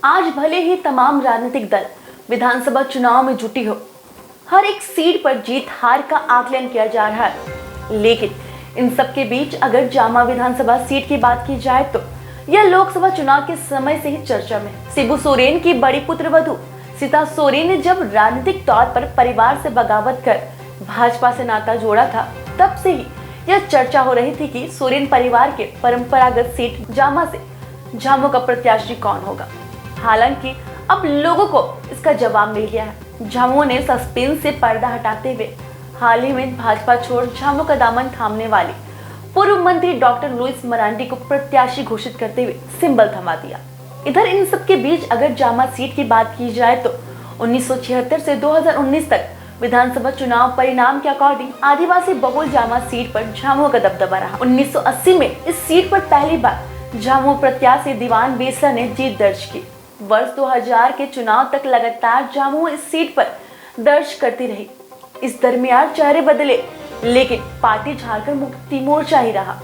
आज भले ही तमाम राजनीतिक दल विधानसभा चुनाव में जुटी हो, हर एक सीट पर जीत हार का आकलन किया जा रहा है, लेकिन इन सब के बीच अगर जामा विधानसभा सीट की बात की जाए तो यह लोकसभा चुनाव के समय से ही चर्चा में है। शिबू सोरेन की बड़ी पुत्रवधू सीता सोरेन ने जब राजनीतिक तौर पर परिवार से बगावत कर भाजपा से नाता जोड़ा था, तब से ही यह चर्चा हो रही थी कि सोरेन परिवार के परंपरागत सीट जामा से झामू का प्रत्याशी कौन होगा। हालांकि अब लोगों को इसका जवाब मिल गया है। झामू ने सस्पेंस से पर्दा हटाते हुए हाल ही में भाजपा छोड़ झामू का दामन थामने वाले पूर्व मंत्री डॉक्टर लुइस मरांडी को प्रत्याशी घोषित करते हुए सिंबल थमा दिया। इधर इन सब के बीच अगर जामा सीट की बात की जाए तो 1976 से 2019 तक विधानसभा चुनाव परिणाम के अकॉर्डिंग आदिवासी बहुल जामा सीट पर झामू का दबदबा रहा। 1980 में इस सीट पर पहली बार झामू प्रत्याशी दीवान बेसरा ने जीत दर्ज की। वर्ष 2000 के चुनाव तक लगातार झामू इस सीट पर दर्ज करती रही। इस दरमियान चेहरे बदले, लेकिन पार्टी झारखंड मुक्ति मोर्चा ही रहा।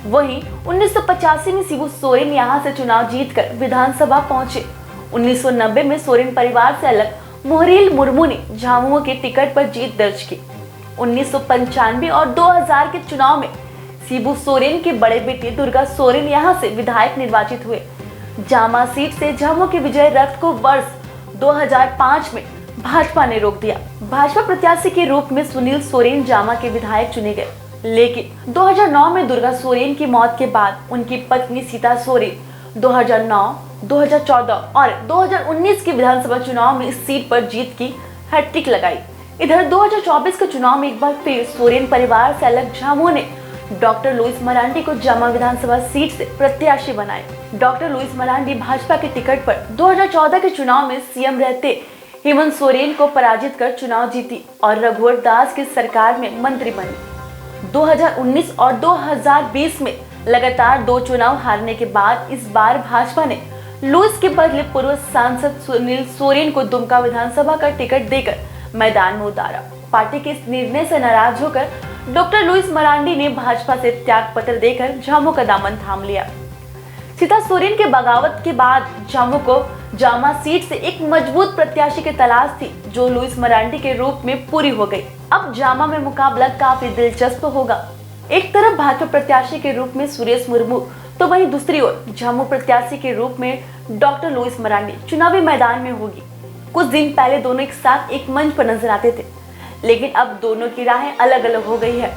वहीं 1985 में शिबू सोरेन यहां से चुनाव जीतकर विधानसभा पहुंचे। 1990 में सोरेन परिवार से अलग मोहरील मुर्मू ने झामुमो के टिकट पर जीत दर्ज की। 1995 और 2000 के चुनाव में शिबू सोरेन के बड़े बेटे दुर्गा सोरेन यहां से विधायक निर्वाचित हुए। जामा सीट से झामू के विजय रथ को वर्ष 2005 में भाजपा ने रोक दिया। भाजपा प्रत्याशी के रूप में सुनील सोरेन जामा के विधायक चुने गए, लेकिन 2009 में दुर्गा सोरेन की मौत के बाद उनकी पत्नी सीता सोरेन 2009, 2014 और 2019 के विधानसभा चुनाव में इस सीट पर जीत की हैट्रिक लगाई। इधर 2024 के चुनाव में एक बार फिर सोरेन परिवार से अलग झामू ने डॉक्टर लुइस मरांडी को जामा विधानसभा सीट से प्रत्याशी बनाए। डॉक्टर लुइस मरांडी भाजपा के टिकट पर 2014 के चुनाव में सीएम रहते हेमंत सोरेन को पराजित कर चुनाव जीती और रघुवर दास की सरकार में मंत्री बनी। 2019 और 2020 में लगातार 2 चुनाव हारने के बाद इस बार भाजपा ने लुइस के बदले पूर्व सांसद सुनील सोरेन को दुमका विधानसभा का टिकट देकर मैदान में उतारा। पार्टी के इस निर्णय से नाराज होकर डॉक्टर लुइस मरांडी ने भाजपा से त्याग पत्र देकर झामू का दामन थाम लिया। सीता सोरेन के बगावत के बाद झामू को जामा सीट से एक मजबूत प्रत्याशी की तलाश थी, जो लुइस मरांडी के रूप में पूरी हो गई। अब जामा में मुकाबला काफी दिलचस्प होगा। एक तरफ भाजपा प्रत्याशी के रूप में सुरेश मुर्मू, तो वहीं दूसरी ओर झामू प्रत्याशी के रूप में डॉक्टर लुइस मरांडी चुनावी मैदान में होगी। कुछ दिन पहले दोनों एक साथ एक मंच पर नजर आते थे, लेकिन अब दोनों की राहें अलग अलग हो गई है।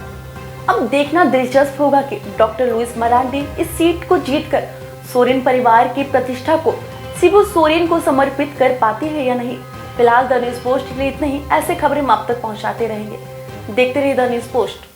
अब देखना दिलचस्प होगा कि डॉक्टर लुइस मरांडी इस सीट को जीतकर सोरेन परिवार की प्रतिष्ठा को शिबू सोरेन को समर्पित कर पाती है या नहीं। फिलहाल द न्यूज़ पोस्ट के लिए इतना ही। ऐसे खबरें हम आप तक पहुंचाते रहेंगे। देखते रहिए द न्यूज़ पोस्ट।